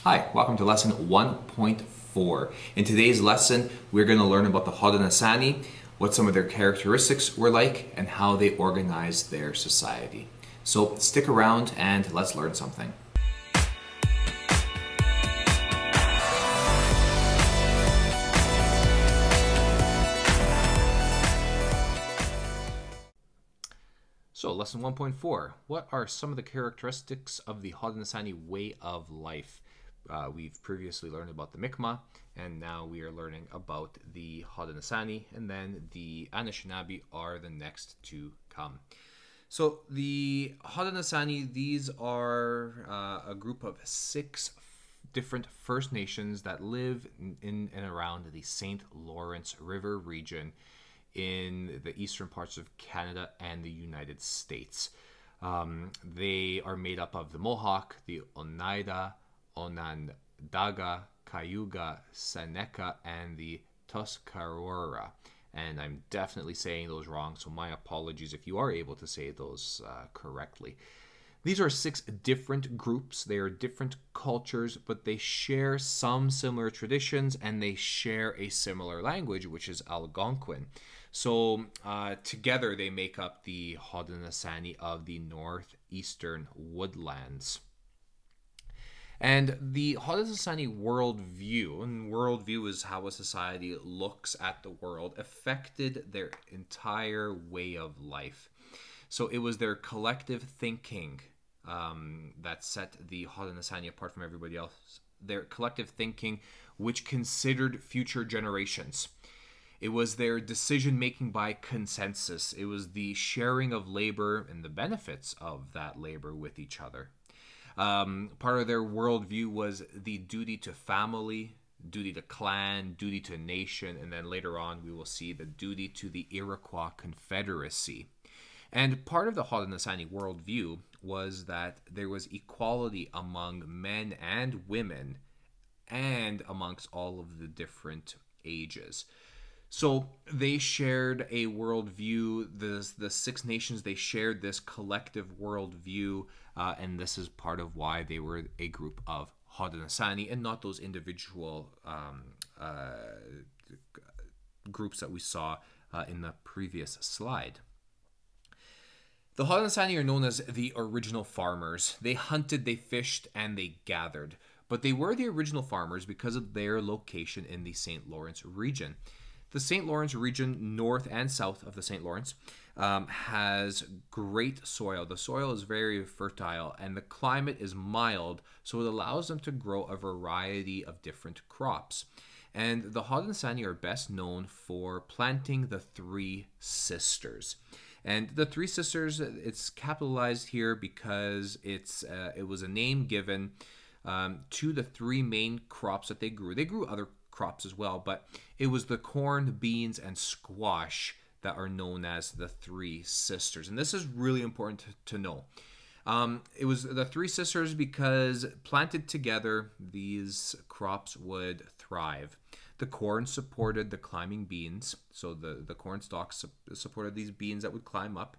Hi, welcome to lesson 1.4. In today's lesson, we're going to learn about the Haudenosaunee, what some of their characteristics were like, and how they organized their society. So stick around and let's learn something. So, lesson 1.4. What are some of the characteristics of the Haudenosaunee way of life? We've previously learned about the Mi'kmaq, and now we are learning about the Haudenosaunee, and then the Anishinaabe are the next to come. So, the Haudenosaunee, these are a group of 6 different First Nations that live in and around the St. Lawrence River region in the eastern parts of Canada and the United States. They are made up of the Mohawk, the Oneida, Onondaga, Cayuga, Seneca, and the Tuscarora. And I'm definitely saying those wrong, so my apologies if you are able to say those correctly. These are 6 different groups. They are different cultures, but they share some similar traditions, and they share a similar language, which is Algonquin. So together they make up the Haudenosaunee of the northeastern woodlands. And the Haudenosaunee worldview, and worldview is how a society looks at the world, affected their entire way of life. So it was their collective thinking that set the Haudenosaunee apart from everybody else. Their collective thinking, which considered future generations. It was their decision-making by consensus. It was the sharing of labor and the benefits of that labor with each other. Part of their worldview was the duty to family, duty to clan, duty to nation, and then later on we will see the duty to the Iroquois Confederacy. And part of the Haudenosaunee worldview was that there was equality among men and women and amongst all of the different ages. So they shared a worldview. The 6 nations, they shared this collective worldview, and this is part of why they were a group of Haudenosaunee and not those individual groups that we saw in the previous slide. The Haudenosaunee are known as the original farmers. They hunted, they fished, and they gathered. But they were the original farmers because of their location in the St. Lawrence region. The St. Lawrence region, north and south of the St. Lawrence, has great soil. The soil is very fertile, and the climate is mild, so it allows them to grow a variety of different crops. And the Haudenosaunee are best known for planting the 3 sisters. And the 3 sisters, it's capitalized here because it was a name given to the 3 main crops that they grew. They grew other crops as well, but it was the corn, beans, and squash that are known as the 3 sisters. And this is really important to know. It was the 3 sisters because planted together, these crops would thrive. The corn supported the climbing beans, so the corn stalks supported these beans that would climb up.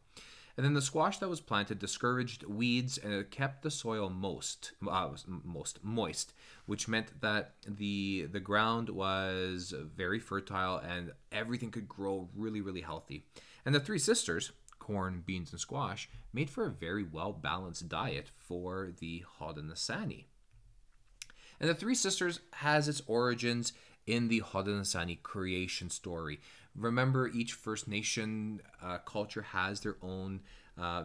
And then the squash that was planted discouraged weeds, and it kept the soil most moist, which meant that the ground was very fertile and everything could grow really, really healthy. And the 3 sisters, corn, beans, and squash, made for a very well-balanced diet for the Haudenosaunee. And the 3 sisters has its origins in the Haudenosaunee creation story. Remember, each First Nation culture has their own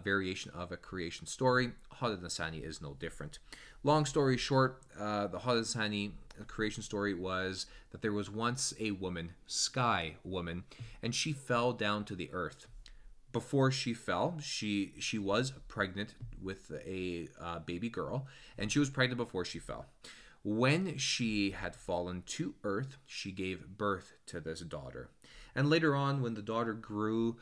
variation of a creation story. Haudenosaunee is no different. Long story short, the Haudenosaunee creation story was that there was once a woman, Sky Woman, and she fell down to the earth. Before she fell, she was pregnant with a baby girl, and she was pregnant before she fell. When she had fallen to earth, she gave birth to this daughter. And later on, when the daughter grew,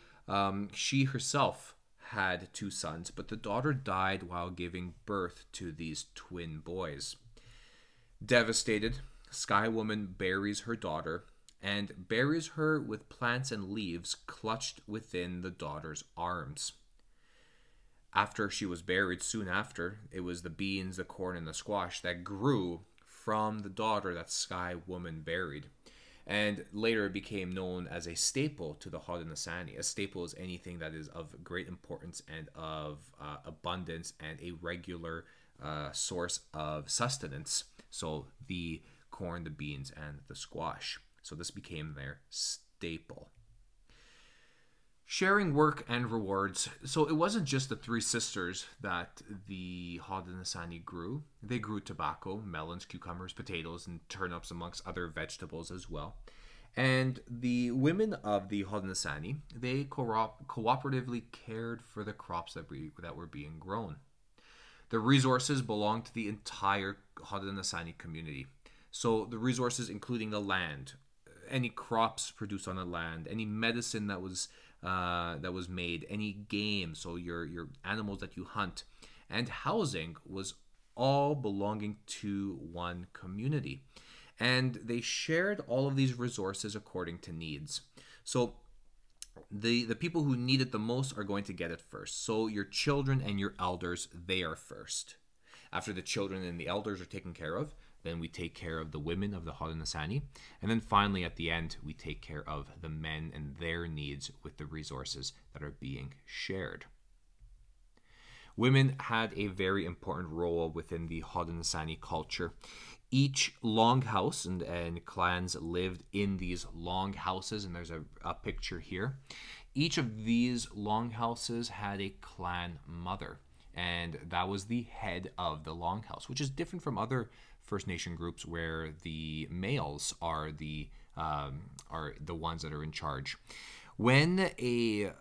she herself had 2 sons, but the daughter died while giving birth to these twin boys. Devastated, Sky Woman buries her daughter and buries her with plants and leaves clutched within the daughter's arms. After she was buried, soon after, it was the beans, the corn, and the squash that grew from the daughter that Sky Woman buried. And later it became known as a staple to the Haudenosaunee. A staple is anything that is of great importance and of abundance and a regular source of sustenance. So the corn, the beans, and the squash. So this became their staple. Sharing work and rewards. So it wasn't just the three sisters that the Haudenosaunee grew. They grew tobacco, melons, cucumbers, potatoes, and turnips, amongst other vegetables as well. And the women of the Haudenosaunee, they cooperatively cared for the crops that were being grown. The resources belonged to the entire Haudenosaunee community. So the resources including the land, any crops produced on the land, any medicine that was made, any game, so your animals that you hunt, and housing was all belonging to one community. And they shared all of these resources according to needs. So the people who need it the most are going to get it first. So your children and your elders, they are first. After the children and the elders are taken care of, then we take care of the women of the Haudenosaunee. And then finally, at the end, we take care of the men and their needs with the resources that are being shared. Women had a very important role within the Haudenosaunee culture. Each longhouse and clans lived in these longhouses, and there's a picture here. Each of these longhouses had a clan mother, and that was the head of the longhouse, which is different from other First Nation groups where the males are the ones that are in charge. When a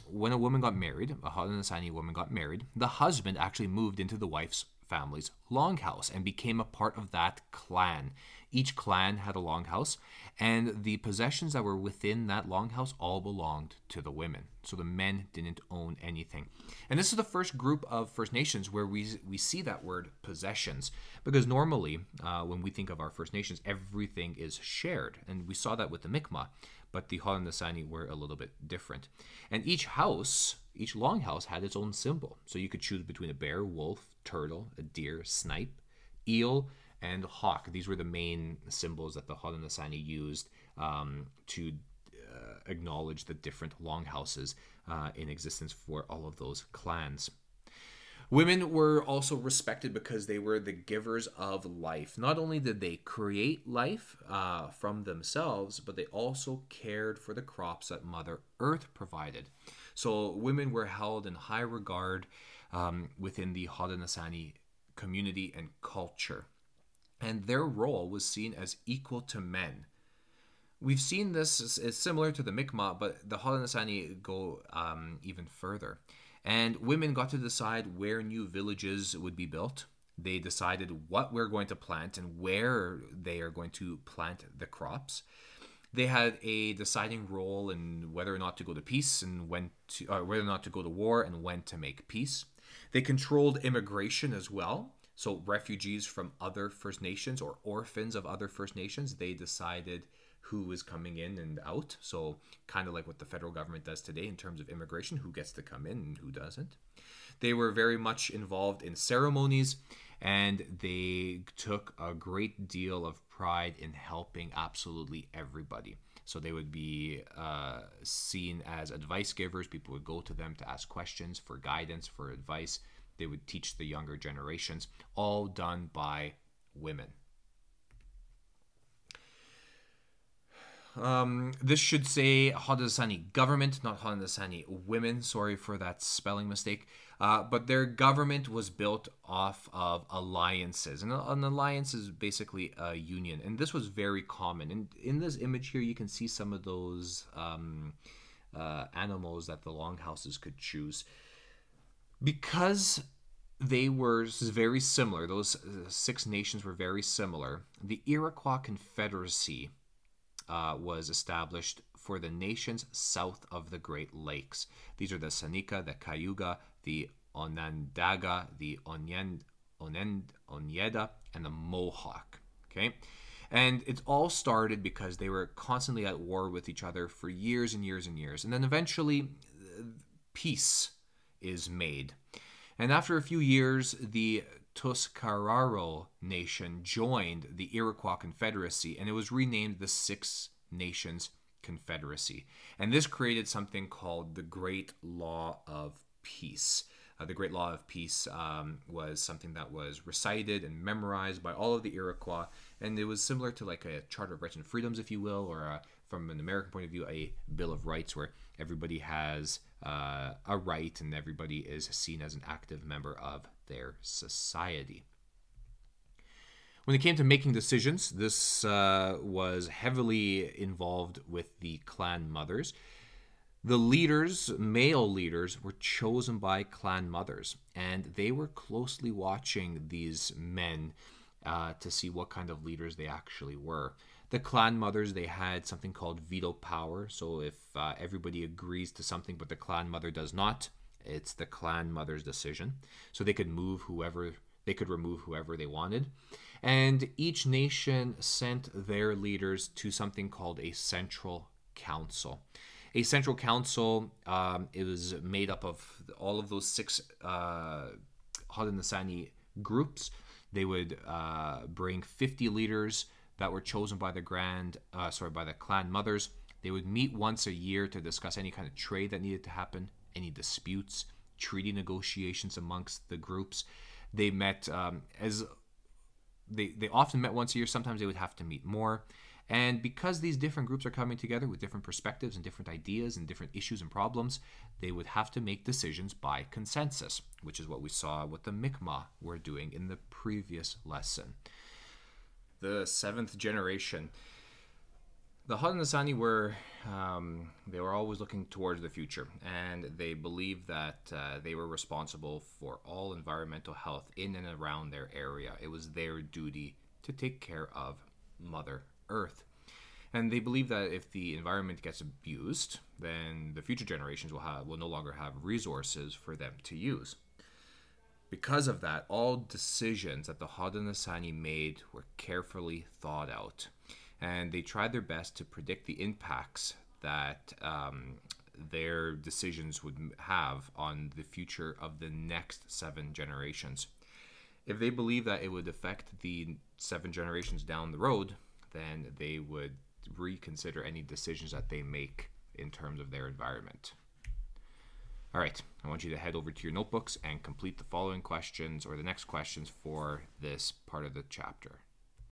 woman got married, a Haudenosaunee woman got married, the husband actually moved into the wife's family's longhouse and became a part of that clan. Each clan had a longhouse, and the possessions that were within that longhouse all belonged to the women. So the men didn't own anything. And this is the first group of First Nations where we see that word possessions, because normally when we think of our First Nations, everything is shared, and we saw that with the Mi'kmaq, but the Haudenosaunee were a little bit different. And each longhouse had its own symbol. So you could choose between a bear, wolf, turtle, a deer, snipe, eel, and hawk. These were the main symbols that the Haudenosaunee used to acknowledge the different longhouses in existence for all of those clans. Women were also respected because they were the givers of life. Not only did they create life from themselves, but they also cared for the crops that Mother Earth provided. So women were held in high regard within the Haudenosaunee community and culture. And their role was seen as equal to men. We've seen this is similar to the Mi'kmaq, but the Haudenosaunee go even further. And women got to decide where new villages would be built. They decided what we're going to plant and where they are going to plant the crops. They had a deciding role in whether or not to go to peace and whether or not to go to war and when to make peace. They controlled immigration as well. So refugees from other First Nations or orphans of other First Nations, they decided who is coming in and out. So kind of like what the federal government does today in terms of immigration, who gets to come in and who doesn't. They were very much involved in ceremonies, and they took a great deal of pride in helping absolutely everybody. So they would be seen as advice givers. People would go to them to ask questions for guidance, for advice. They would teach the younger generations, all done by women. This should say Haudenosaunee government, not Haudenosaunee women. Sorry for that spelling mistake. But their government was built off of alliances. And an alliance is basically a union. And this was very common. And in this image here, you can see some of those animals that the longhouses could choose. Because they were very similar, those 6 nations were very similar, the Iroquois Confederacy was established for the nations south of the Great Lakes. These are the Seneca, the Cayuga, the Onondaga, the Onyeda, and the Mohawk. Okay? And it all started because they were constantly at war with each other for years and years and years. And then eventually, peace is made. And after a few years, the Tuscarora Nation joined the Iroquois Confederacy, and it was renamed the Six Nations Confederacy. And this created something called the Great Law of Peace. The Great Law of Peace was something that was recited and memorized by all of the Iroquois, and it was similar to like a Charter of Rights and Freedoms, if you will, or from an American point of view, a Bill of Rights, where everybody has a right and everybody is seen as an active member of their society. When it came to making decisions, this was heavily involved with the clan mothers. The leaders, male leaders, were chosen by clan mothers, and they were closely watching these men to see what kind of leaders they actually were. The clan mothers, they had something called veto power, so if everybody agrees to something but the clan mother does not, it's the clan mother's decision. So they could remove whoever they wanted. And each nation sent their leaders to something called a central council. A central council, it was made up of all of those six Haudenosaunee groups. They would bring 50 leaders that were chosen by the clan mothers. They would meet once a year to discuss any kind of trade that needed to happen, any disputes, treaty negotiations amongst the groups. They met they often met once a year. Sometimes they would have to meet more. And because these different groups are coming together with different perspectives and different ideas and different issues and problems, they would have to make decisions by consensus, which is what we saw what the Mi'kmaq were doing in the previous lesson. The seventh generation. The Haudenosaunee were always looking towards the future, and they believed that they were responsible for all environmental health in and around their area. It was their duty to take care of Mother Earth. And they believe that if the environment gets abused, then the future generations will no longer have resources for them to use. Because of that, all decisions that the Haudenosaunee made were carefully thought out, and they tried their best to predict the impacts that their decisions would have on the future of the next 7 generations. If they believe that it would affect the 7 generations down the road, then they would reconsider any decisions that they make in terms of their environment. All right, I want you to head over to your notebooks and complete the following questions or the next questions for this part of the chapter.